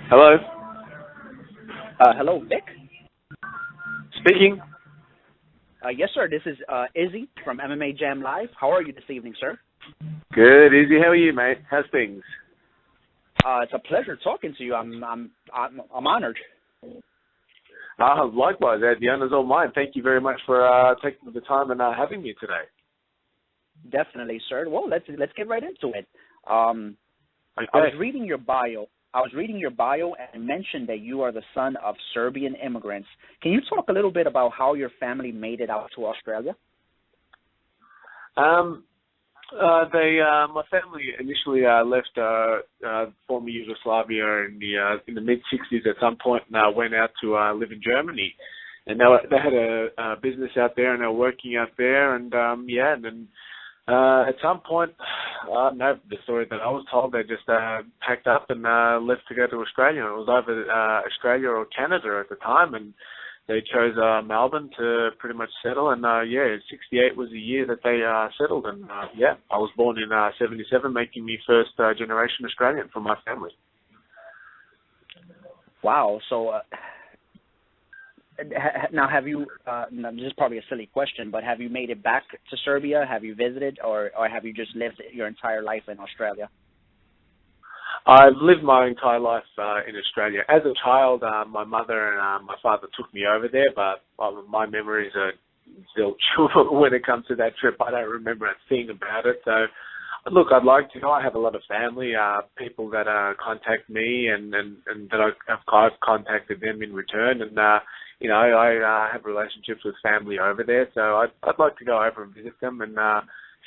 Hello, Hello, Vic. speaking. Yes, sir. This is Izzy from MMA Jam Live. How are you this evening, sir? Good, easy. How are you, mate? How's things? It's a pleasure talking to you. I'm honored. Likewise, Ed. The honor's all mine. Thank you very much for taking the time and having me today. Definitely, sir. Well, let's get right into it. Okay. I was reading your bio. And mentioned that you are the son of Serbian immigrants. Can you talk a little bit about how your family made it out to Australia? My family initially left former Yugoslavia in the mid '60s at some point, and went out to live in Germany. And they had a business out there, and they were working out there, and and then at some point, no, the story that I was told, they just packed up and left to go to Australia. It was either Australia or Canada at the time, and they chose Melbourne to pretty much settle. And 68 was the year that they settled. And I was born in '77, making me first generation Australian from my family. Wow. So now, have you? Now, this is probably a silly question, but have you made it back to Serbia? Have you visited, or have you just lived your entire life in Australia? I've lived my entire life in Australia. As a child, my mother and my father took me over there, but my memories are zilch when it comes to that trip. I don't remember a thing about it. So, look, I'd like to go. I have a lot of family, people that contact me, and that I've contacted them in return, and I have relationships with family over there, so I'd like to go over and visit them and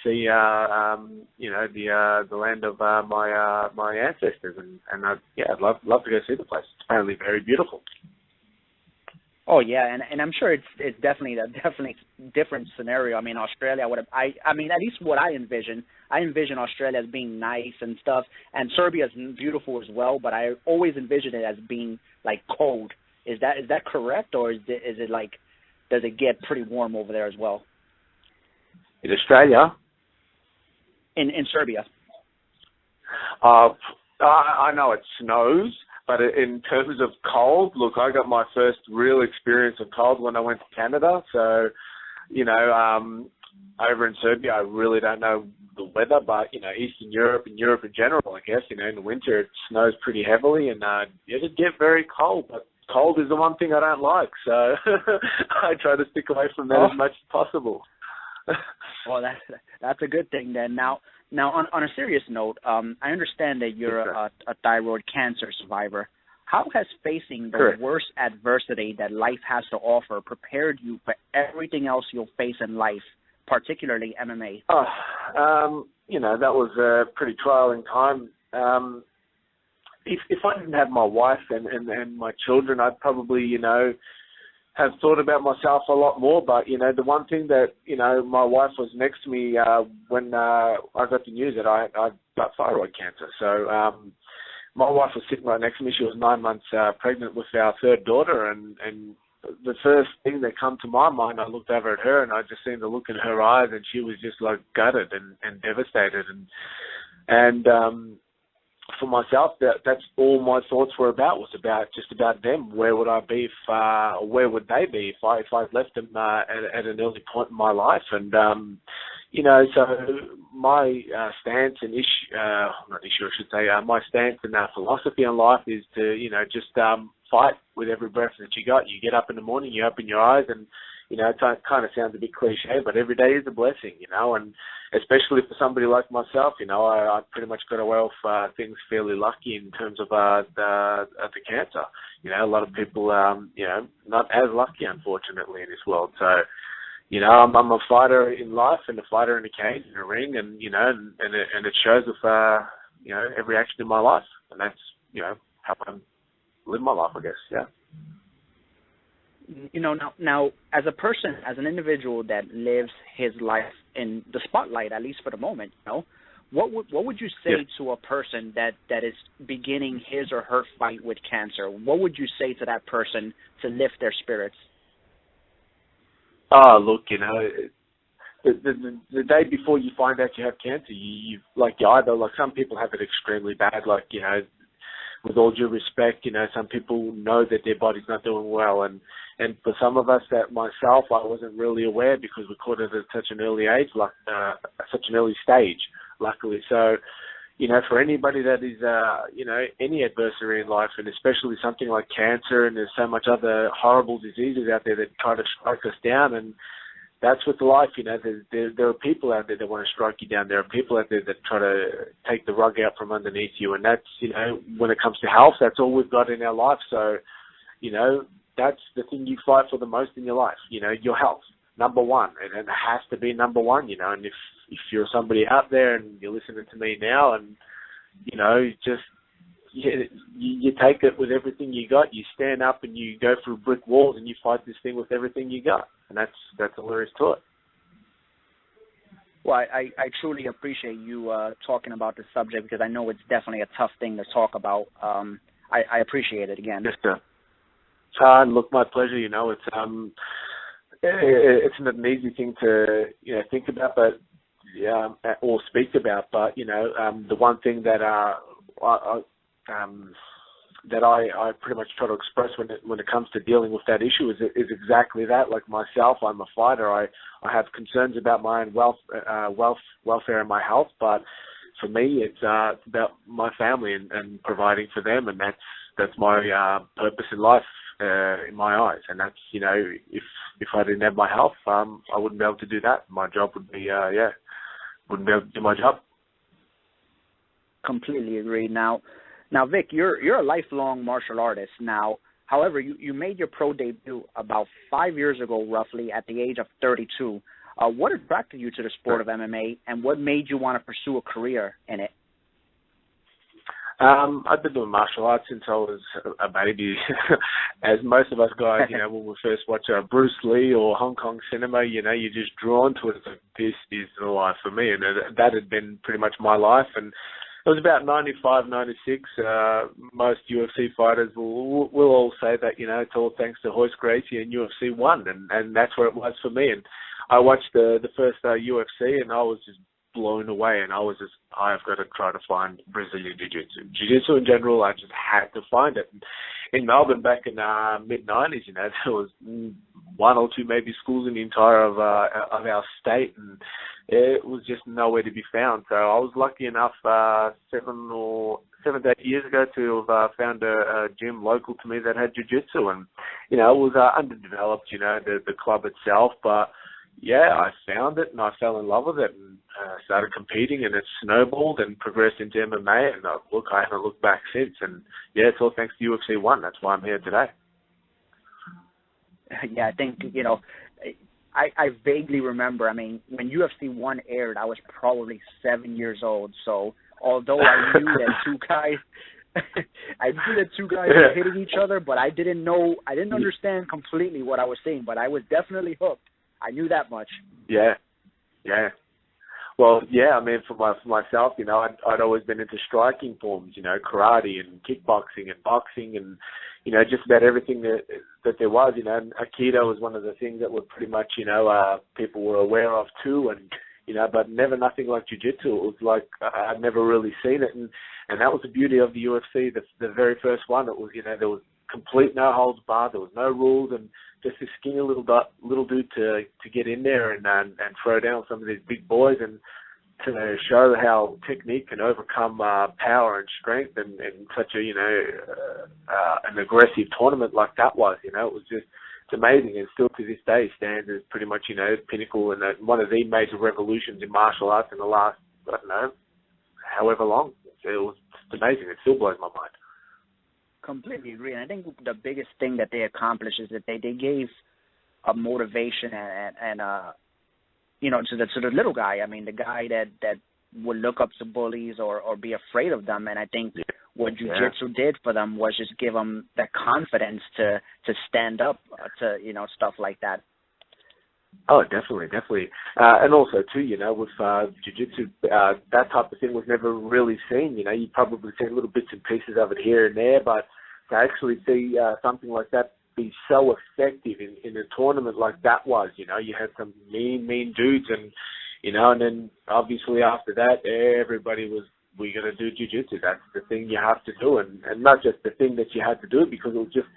see, the land of my ancestors, and I'd love to go see the place. It's apparently very beautiful. Oh yeah, and I'm sure it's definitely different scenario. I mean, Australia, at least what I envision Australia as being nice and stuff, and Serbia is beautiful as well. But I always envision it as being like cold. Is that correct, or is it like, does it get pretty warm over there as well? In Australia? In Serbia. I know it snows, but in terms of cold, look, I got my first real experience of cold when I went to Canada. So, over in Serbia, I really don't know the weather, but, Eastern Europe and Europe in general, I guess, in the winter it snows pretty heavily, and it'd get very cold, but cold is the one thing I don't like, so I try to stick away from that as much as possible. Well, that's a good thing then. Now on a serious note, I understand that you're a thyroid cancer survivor. How has facing the worst adversity that life has to offer prepared you for everything else you'll face in life, particularly MMA? That was a pretty trialing time. If I didn't have my wife and my children, I'd probably, have thought about myself a lot more. But, the one thing that, my wife was next to me when I got the news that I got thyroid cancer. So my wife was sitting right next to me. She was 9 months pregnant with our third daughter. And the first thing that come to my mind, I looked over at her and I just seen the look in her eyes, and she was just like gutted and devastated. And for myself, that's all my thoughts were about, was just about them. Where would I be where would they be if I'd left them at an early point in my life? And so my stance and my stance and philosophy on life is to just fight with every breath that you got. You get up in the morning, you open your eyes, and it kind of sounds a bit cliche, but every day is a blessing, and especially for somebody like myself, I pretty much got away with things fairly lucky in terms of the cancer. A lot of people, not as lucky, unfortunately, in this world. So, I'm a fighter in life and a fighter in a cage, in a ring, and it shows with, every action in my life. And that's, how I live my life, I guess, yeah. Now, as a person, as an individual that lives his life in the spotlight, at least for the moment, what would you say to a person that is beginning his or her fight with cancer? What would you say to that person to lift their spirits? Look, the day before you find out you have cancer, you either, like, some people have it extremely bad, like, with all due respect, some people know that their body's not doing well, and for some of us, that myself, I wasn't really aware because we caught it at such an early age, such an early stage, luckily. So, for anybody that is, any adversary in life, and especially something like cancer, and there's so much other horrible diseases out there that try to strike us down, and that's with life, there are people out there that want to strike you down. There are people out there that try to take the rug out from underneath you, and that's, when it comes to health, that's all we've got in our life. So, that's the thing you fight for the most in your life, your health, number one, and it has to be number one, and if you're somebody out there and you're listening to me now and, just, you take it with everything you got, you stand up and you go through brick walls and you fight this thing with everything you got, and that's all there is to it. Well, I truly appreciate you talking about this subject, because I know it's definitely a tough thing to talk about. I appreciate it again. Yes, sir. Look, my pleasure. It's not an easy thing to think about, but or speak about. But the one thing that I pretty much try to express when it comes to dealing with that issue is exactly that. Like myself, I'm a fighter. I have concerns about my own welfare and my health, but for me, it's about my family and providing for them, and that's my purpose in life. In my eyes, and that's if I didn't have my health, I wouldn't be able to do that. My job would be wouldn't be able to do my job. Completely agree. Now, Vik, you're a lifelong martial artist now. However, you made your pro debut about 5 years ago, roughly at the age of 32. What attracted you to the sport of MMA, and what made you want to pursue a career in it? I've been doing martial arts since I was a baby. As most of us guys, when we first watch Bruce Lee or Hong Kong cinema, you're just drawn to it. It's like, this is the life for me. And that had been pretty much my life. And it was about 95, 96. Most UFC fighters will all say that, it's all thanks to Royce Gracie and UFC 1. And that's where it was for me. And I watched the first UFC, and I was just blown away, and I've got to try to find Brazilian Jiu-Jitsu. Jiu-Jitsu in general, I just had to find it. In Melbourne back in mid-90s, there was one or two maybe schools in the entire of our state, and it was just nowhere to be found. So I was lucky enough 7 to 8 years ago to have found a gym local to me that had Jiu-Jitsu, and it was underdeveloped, the club itself, but I found it and I fell in love with it and started competing, and it snowballed and progressed into MMA, and I haven't looked back since, and it's all thanks to UFC 1. That's why I'm here today. Yeah, I think, I vaguely remember, when UFC 1 aired, I was probably 7 years old, so although I knew that two guys were hitting each other, but I didn't understand completely what I was seeing, but I was definitely hooked. I knew that much. Yeah. Well, for myself, I'd always been into striking forms, karate and kickboxing and boxing and, just about everything that there was, and Aikido was one of the things that were pretty much, people were aware of too, and, but never nothing like Jiu-Jitsu. It was like I'd never really seen it, and that was the beauty of the UFC, the very first one. It was, there was complete no holds barred, there was no rules, and just this skinny little dude to get in there and throw down some of these big boys, and to show how technique can overcome power and strength, and such an aggressive tournament like that was. It was just, it's amazing, and still to this day stands as pretty much pinnacle and one of the major revolutions in martial arts in the last, I don't know, however long. It's amazing. It still blows my mind. Completely agree. And I think the biggest thing that they accomplished is that they gave a motivation and to the little guy. The guy that would look up to bullies or be afraid of them. And I think what Jiu-Jitsu did for them was just give them that confidence to stand up to stuff like that. Oh, definitely. And also, too, with Jiu-Jitsu, that type of thing was never really seen. You probably see little bits and pieces of it here and there, but to actually see something like that be so effective in a tournament like that was, you had some mean dudes, and, and then obviously after that, everybody was we're going to do jiu-jitsu. That's the thing you have to do, and not just the thing that you had to do, because it was just,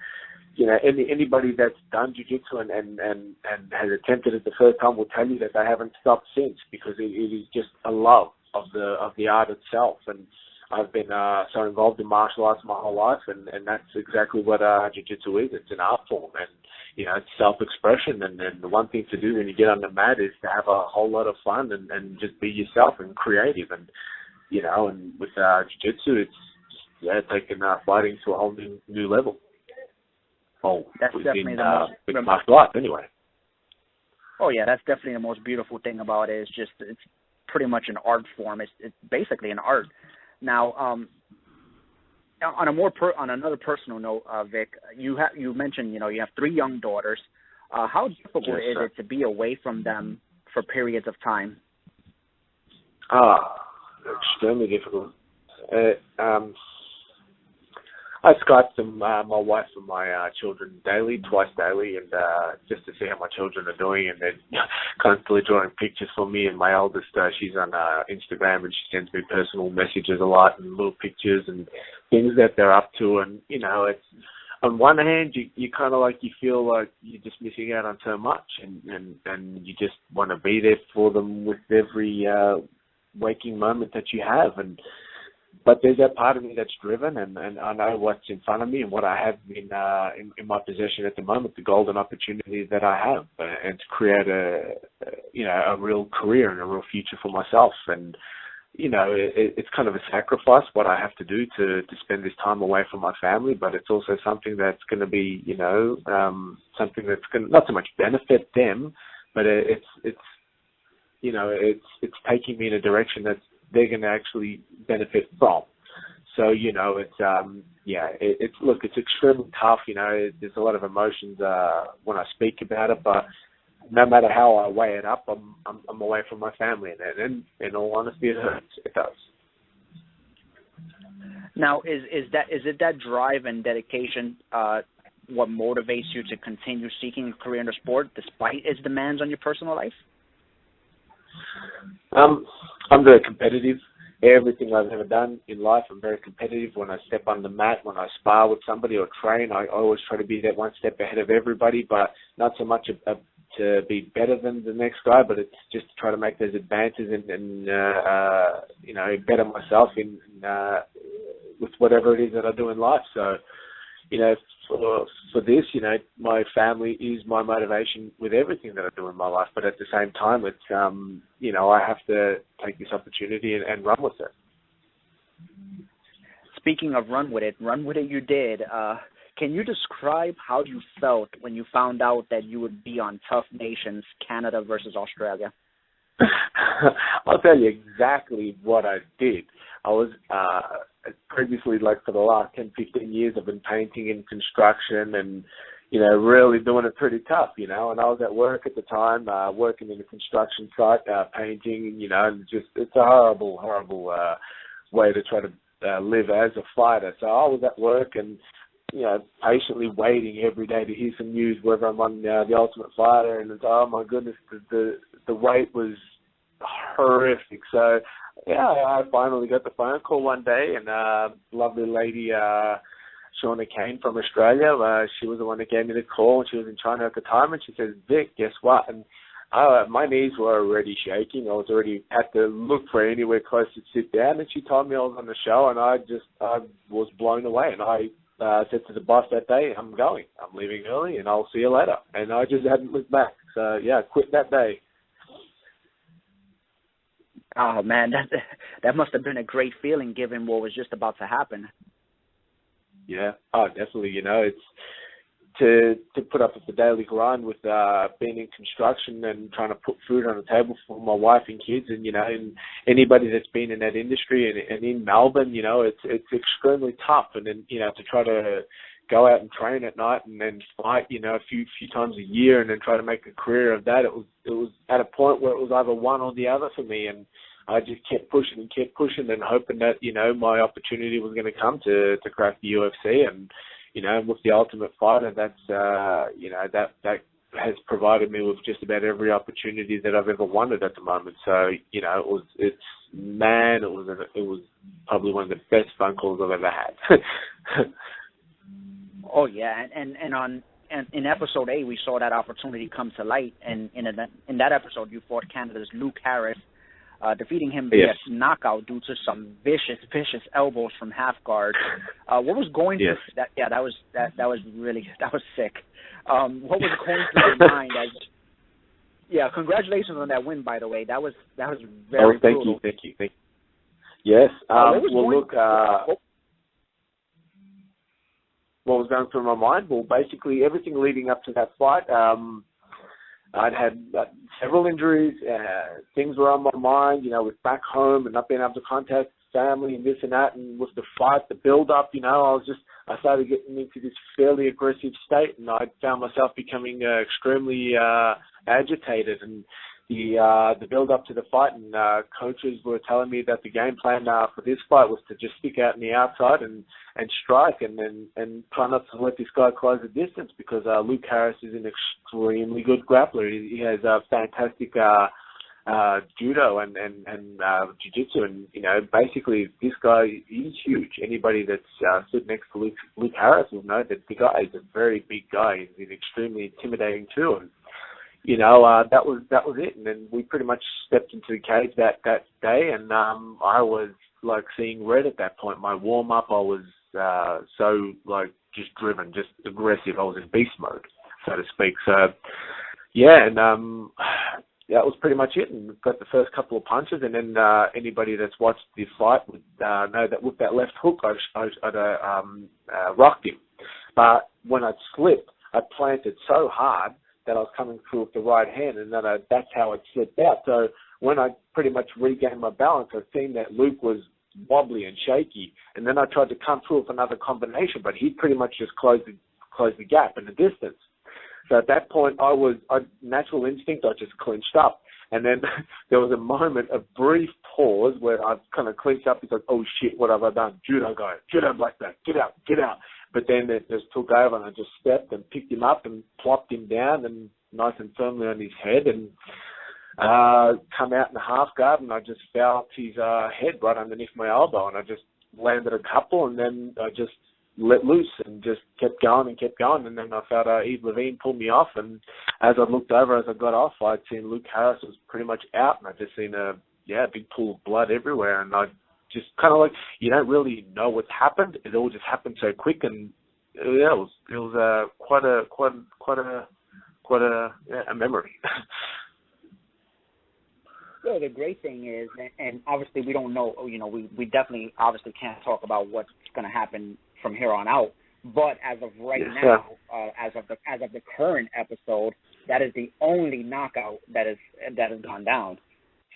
anybody that's done jiu-jitsu and has attempted it the first time will tell you that they haven't stopped since, because it is just a love of the art itself. And I've been so involved in martial arts my whole life, and that's exactly what jiu-jitsu is. It's an art form, and it's self-expression. And the one thing to do when you get on the mat is to have a whole lot of fun and just be yourself and creative. And and with jiu-jitsu, it's just, taking fighting to a whole new level. Oh, that's definitely the most martial arts anyway. Oh yeah, that's definitely the most beautiful thing about it. It's pretty much an art form. It's basically an art. Now, on another personal note, Vik, you mentioned you have 3 young daughters. How difficult is it to be away from them for periods of time? Extremely difficult. I Skype them, my wife and my children twice daily, and just to see how my children are doing, and they're constantly drawing pictures for me. And my eldest, she's on Instagram, and she sends me personal messages a lot and little pictures and things that they're up to. And it's, on one hand, you kind of you feel like you're just missing out on so much, and you just want to be there for them with every waking moment that you have. But there's that part of me that's driven, and I know what's in front of me and what I have in my possession at the moment, the golden opportunity that I have, and to create a real career and a real future for myself. And it's kind of a sacrifice what I have to do to spend this time away from my family, but it's also something that's going to be something that's going to not so much benefit them, but it's taking me in a direction that's they're going to actually benefit from. So, it's extremely tough. There's a lot of emotions when I speak about it, but no matter how I weigh it up, I'm away from my family, and in all honesty, it hurts. It does. Now, is it that drive and dedication what motivates you to continue seeking a career in the sport despite its demands on your personal life? I'm very competitive. Everything I've ever done in life, I'm very competitive. When I step on the mat, when I spar with somebody or train, I always try to be that one step ahead of everybody, but not so much to be better than the next guy, but it's just to try to make those advances and better myself with whatever it is that I do in life. So, for this, my family is my motivation with everything that I do in my life. But at the same time, it's, I have to take this opportunity and run with it. Speaking of run with it you did. Can you describe how you felt when you found out that you would be on TUF Nations, Canada versus Australia? I'll tell you exactly what I did. I was previously, for the last 10, 15 years, I've been painting in construction and, really doing it pretty tough, and I was at work at the time, working in a construction site, painting, and just, it's a horrible, horrible way to try to live as a fighter. So I was at work and, patiently waiting every day to hear some news, whether I'm on the Ultimate Fighter, and it's, oh my goodness, the wait was horrific. So, I finally got the phone call one day, and lovely lady, Shauna Kane from Australia, she was the one that gave me the call, and she was in China at the time, and she says, Vic, guess what? And my knees were already shaking. I was already had to look for anywhere close to sit down, and she told me I was on the show, and I was blown away, and I said to the boss that day, I'm leaving early, and I'll see you later. And I just hadn't looked back. So, quit that day. Oh, man, that must have been a great feeling given what was just about to happen. Yeah, definitely. It's to put up with the daily grind with being in construction and trying to put food on the table for my wife and kids, and and anybody that's been in that industry and in Melbourne, it's extremely tough. And then to try to go out and train at night and then fight, a few times a year, and then try to make a career of that. It was at a point where it was either one or the other for me, and I just kept pushing and hoping that my opportunity was going to come to crack the UFC. And with the Ultimate Fighter, that's that has provided me with just about every opportunity that I've ever wanted at the moment. So it's man, it was probably one of the best phone calls I've ever had. Oh yeah, and in episode 8 we saw that opportunity come to light, and in that episode you fought Canada's Luke Harris, defeating him via knockout due to some vicious elbows from half guard. What was going through that? Yeah, that was sick. What was going through your mind as? Yeah, congratulations on that win, by the way. That was very brutal. Thank you. Yes. What was going through my mind? Well, basically everything leading up to that fight. I'd had several injuries. Things were on my mind, with back home and not being able to contact family and this and that. And with the fight, the build-up, I started getting into this fairly aggressive state, and I found myself becoming extremely agitated. And the build-up to the fight, and coaches were telling me that the game plan for this fight was to just stick out in the outside and strike, and try not to let this guy close the distance, because Luke Harris is an extremely good grappler. He has fantastic judo and jiu-jitsu, and basically this guy, he's huge. Anybody that's stood next to Luke Harris will know that the guy is a very big guy. He's extremely intimidating too, and that was it. And then we pretty much stepped into the cage that day, and I was like seeing red at that point. My warm up, I was so like just driven, just aggressive. I was in beast mode, so to speak. So yeah, and that was pretty much it. And got the first couple of punches, and then anybody that's watched the fight would know that with that left hook, I'd rocked him. But when I'd slipped, I planted so hard that I was coming through with the right hand, and then that's how it slipped out. So when I pretty much regained my balance, I seen that Luke was wobbly and shaky, and then I tried to come through with another combination, but he pretty much just closed the gap in the distance. So at that point, natural instinct, I just clinched up. And then there was a moment, a brief pause where I kind of clinched up because, oh shit, what have I done? Judo guy, judo black belt, get out. But then it just took over, and I just stepped and picked him up and plopped him down and nice and firmly on his head, and come out in the half guard, and I just felt his head right underneath my elbow, and I just landed a couple, and then I just let loose and just kept going, and then I felt Eve Levine pull me off, and as I looked over, as I got off, I'd seen Luke Harris was pretty much out, and I just seen a big pool of blood everywhere, and I just kind of like, you don't really know what's happened. It all just happened so quick, and it was quite a memory. Well, the great thing is, and obviously we don't know, we definitely obviously can't talk about what's going to happen from here on out. But as of right now, as of the current episode, that is the only knockout that has gone down.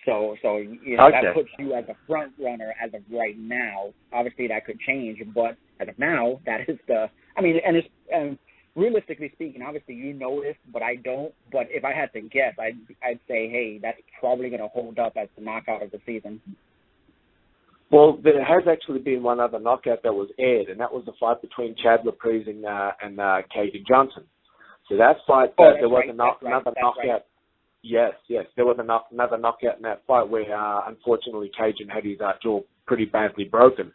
So that puts you as a front runner as of right now. Obviously, that could change, but as of now, that is and realistically speaking, obviously you know this, but I don't. But if I had to guess, I'd say, hey, that's probably going to hold up as the knockout of the season. Well, there has actually been one other knockout that was aired, and that was the fight between Chad Laprise and Cajun Johnson. So that fight, there was another knockout. Yes, there was another knockout in that fight where, unfortunately, Cajun had his jaw pretty badly broken.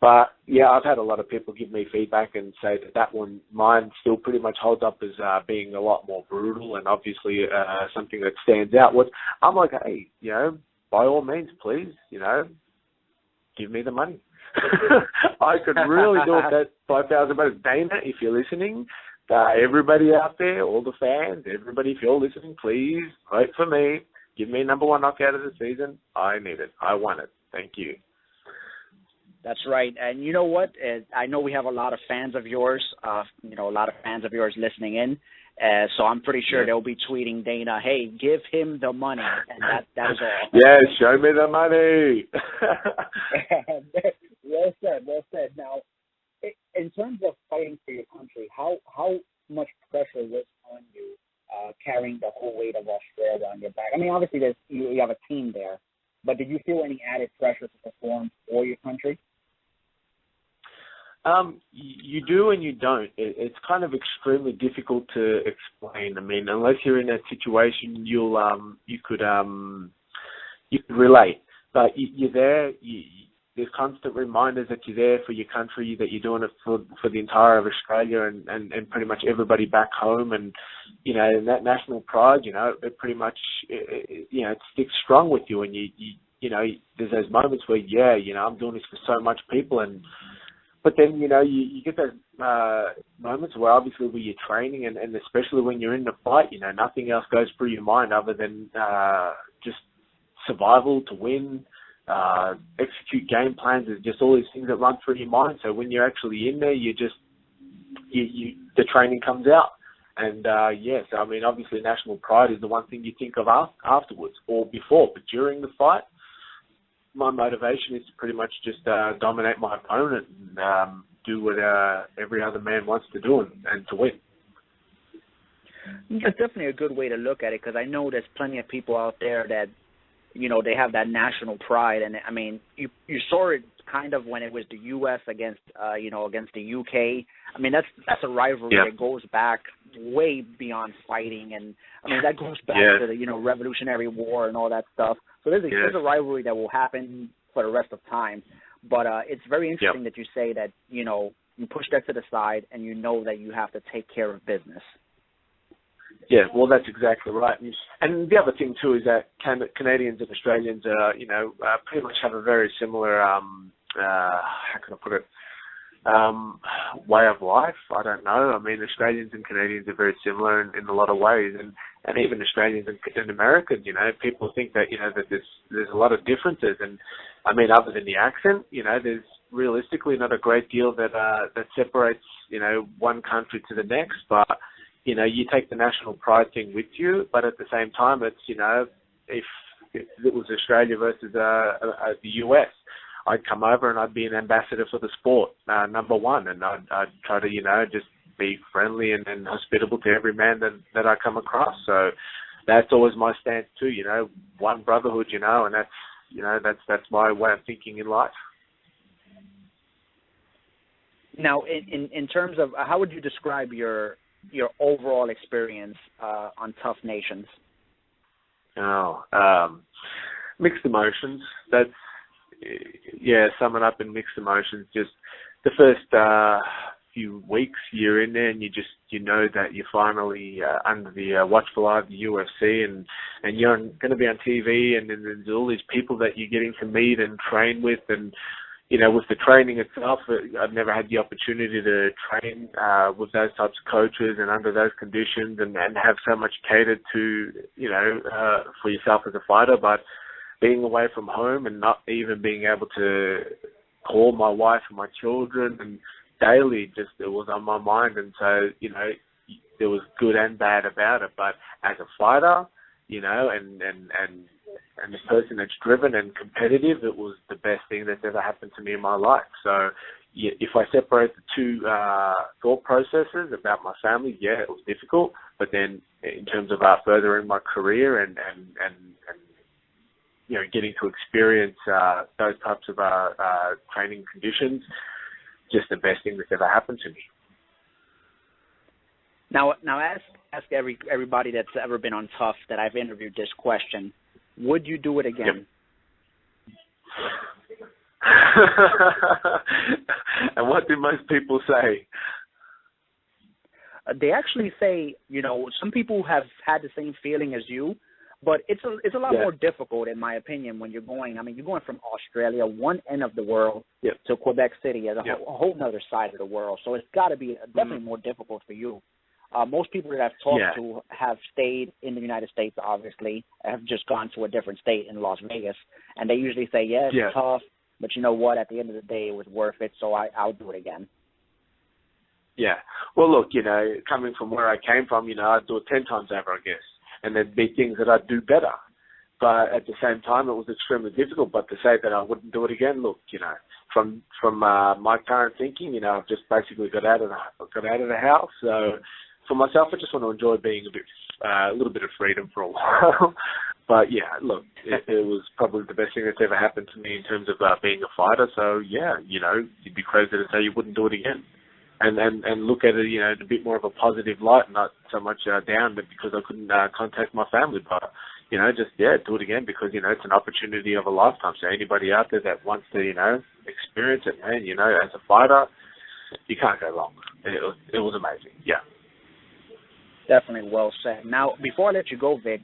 But, yeah, I've had a lot of people give me feedback and say that one, mine still pretty much holds up as being a lot more brutal and obviously something that stands out. I'm like, hey, by all means, please, give me the money. I could really do it that $5,000. Dana, if you're listening, everybody out there, all the fans, everybody, if you're listening, please vote for me. Give me number one knockout of the season. I need it. I want it. Thank you. That's right. And you know what? I know we have a lot of fans of yours, listening in. So I'm pretty sure they'll be tweeting Dana, hey, give him the money. And that is all. Yeah, show me the money. Well said. Now, in terms of fighting for your country, how much pressure was on you carrying the whole weight of Australia on your back? I mean, obviously you have a team there, but did you feel any added pressure to perform for your country? You do and you don't. It's kind of extremely difficult to explain. I mean, unless you're in that situation, you could relate. but you're there. There's constant reminders that you're there for your country, that you're doing it for the entire of Australia and pretty much everybody back home. And, you know, and that national pride, you know, it pretty much, you know, it sticks strong with you. And you know, there's those moments where, yeah, you know, I'm doing this for so much people. But then, you know, you get those moments where obviously where you're training and especially when you're in the fight, you know, nothing else goes through your mind other than just survival, to win, execute game plans. There's just all these things that run through your mind. So when you're actually in there, the training comes out. And yes, I mean, obviously national pride is the one thing you think of afterwards or before, but during the fight, my motivation is to pretty much just dominate my opponent and do what every other man wants to do and to win. That's definitely a good way to look at it, because I know there's plenty of people out there that, you know, they have that national pride. And, I mean, you saw it kind of when it was the U.S. against the U.K. I mean, that's a rivalry that goes back way beyond fighting. And, I mean, that goes back to the, you know, Revolutionary War and all that stuff. So there's a rivalry that will happen for the rest of time. But it's very interesting that you say that, you know, you push that to the side and you know that you have to take care of business. Yeah, well, that's exactly right. And the other thing, too, is that Canadians and Australians, you know, pretty much have a very similar, how can I put it, way of life. I don't know. I mean, Australians and Canadians are very similar in a lot of ways. And even Australians and Americans, you know, people think that, you know, that there's a lot of differences. And, I mean, other than the accent, you know, there's realistically not a great deal that separates, you know, one country to the next. But, you know, you take the national pride thing with you, but at the same time, it's, you know, if it was Australia versus the US, I'd come over and I'd be an ambassador for the sport, number one, and I'd try to, you know, just be friendly and hospitable to every man that I come across. So that's always my stance too, you know, one brotherhood, you know, and that's, you know, that's my way of thinking in life. Now, in terms of how would you describe your overall experience on TUF Nations? Mixed emotions. That's, sum it up in mixed emotions. Just the first few weeks you're in there and you know that you're finally under the watchful eye of the UFC and you're going to be on TV and then there's all these people that you're getting to meet and train with. And you know, with the training itself, I've never had the opportunity to train with those types of coaches and under those conditions and have so much catered to, you know, for yourself as a fighter. But being away from home and not even being able to call my wife and my children and daily, just it was on my mind. And so, you know, there was good and bad about it. But as a fighter, you know, and this person that's driven and competitive, it was the best thing that's ever happened to me in my life. So if I separate the two thought processes about my family, it was difficult. But then in terms of furthering my career and you know, getting to experience those types of training conditions, just the best thing that's ever happened to me. Now ask everybody that's ever been on TUF that I've interviewed this question. Would you do it again? Yep. And what do most people say? They actually say, you know, some people have had the same feeling as you, but it's a lot more difficult, in my opinion, when you're going. I mean, you're going from Australia, one end of the world, to Quebec City, as a whole other side of the world. So it's got to be definitely more difficult for you. Most people that I've talked to have stayed in the United States, obviously, have just gone to a different state in Las Vegas, and they usually say, it's tough, but you know what, at the end of the day, it was worth it, so I'll do it again. Yeah. Well, look, you know, coming from where I came from, you know, I'd do it 10 times over, I guess, and there'd be things that I'd do better. But at the same time, it was extremely difficult. But to say that I wouldn't do it again, look, you know, from my current thinking, you know, I've just basically got out of the house, so for myself, I just want to enjoy being a little bit of freedom for a while. But yeah, look, it was probably the best thing that's ever happened to me in terms of being a fighter. So yeah, you know, you'd be crazy to say you wouldn't do it again, and look at it, you know, in a bit more of a positive light, not so much down, but because I couldn't contact my family. But just, do it again because, it's an opportunity of a lifetime. So anybody out there that wants to, experience it, man, as a fighter, you can't go wrong. It was amazing. Yeah. Definitely well said. Now, before I let you go, Vic,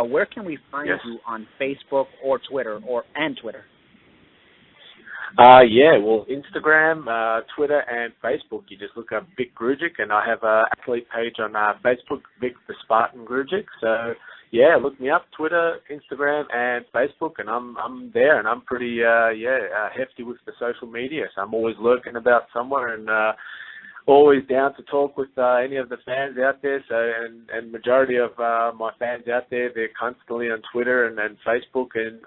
where can we find you on Facebook or Twitter and Twitter? Well, Instagram, Twitter, and Facebook. You just look up Vik Grujic, and I have an athlete page on Facebook, Vik the Spartan Grujic. So, look me up, Twitter, Instagram, and Facebook, and I'm there, and I'm pretty, hefty with the social media. So I'm always lurking about somewhere, and always down to talk with any of the fans out there. So, and majority of my fans out there, they're constantly on Twitter and Facebook, and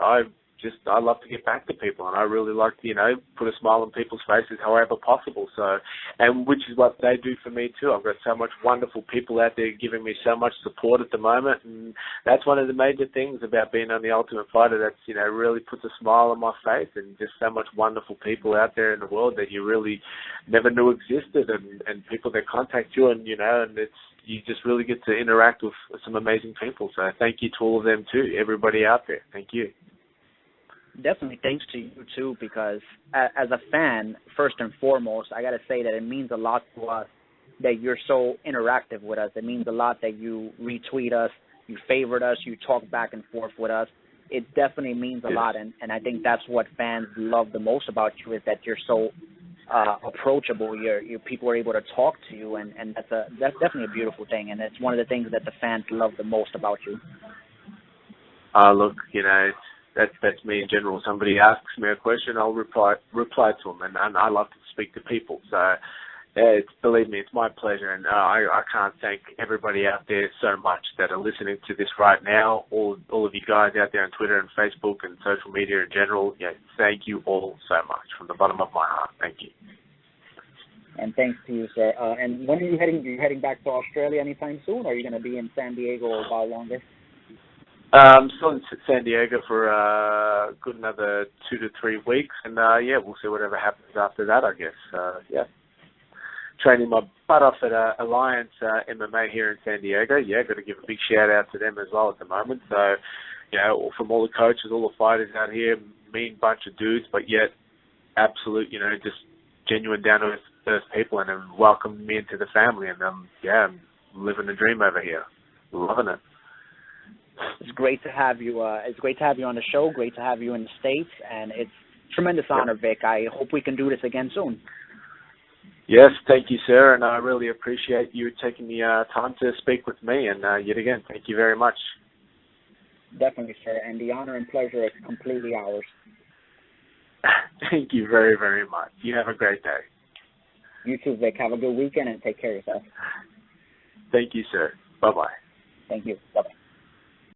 I love to get back to people, and I really like to, put a smile on people's faces however possible. So, and which is what they do for me too. I've got so much wonderful people out there giving me so much support at the moment, and that's one of the major things about being on The Ultimate Fighter. That's, really puts a smile on my face, and just so much wonderful people out there in the world that you really never knew existed, and people that contact you, and, and you just really get to interact with some amazing people. So thank you to all of them too, everybody out there. Thank you. Definitely thanks to you, too, because as a fan, first and foremost, I got to say that it means a lot to us that you're so interactive with us. It means a lot that you retweet us, you favorite us, you talk back and forth with us. It definitely means a lot, and I think that's what fans love the most about you, is that you're so approachable. Your people are able to talk to you, and that's definitely a beautiful thing, and it's one of the things that the fans love the most about you. Look, that's me in general. Somebody asks me a question, I'll reply to them, and I love to speak to people. So, believe me, it's my pleasure, and I can't thank everybody out there so much that are listening to this right now. All of you guys out there on Twitter and Facebook and social media in general. Thank you all so much from the bottom of my heart. Thank you. And thanks to you, sir. And when are you heading? Are you heading back to Australia anytime soon, or are you going to be in San Diego a while longer? I'm still in San Diego for a good another 2 to 3 weeks, and we'll see whatever happens after that, I guess. Training my butt off at Alliance MMA here in San Diego. Got to give a big shout out to them as well at the moment. So, from all the coaches, all the fighters out here, mean bunch of dudes, but yet absolute, just genuine down to earth people, and have welcomed me into the family, and I'm living the dream over here, loving it. It's great to have you. It's great to have you on the show. Great to have you in the States, and it's a tremendous honor, Vic. I hope we can do this again soon. Yes, thank you, sir, and I really appreciate you taking the time to speak with me. And yet again, thank you very much. Definitely, sir, and the honor and pleasure is completely ours. Thank you very, very much. You have a great day. You too, Vic. Have a good weekend and take care of yourself. Thank you, sir. Bye-bye. Thank you. Bye-bye.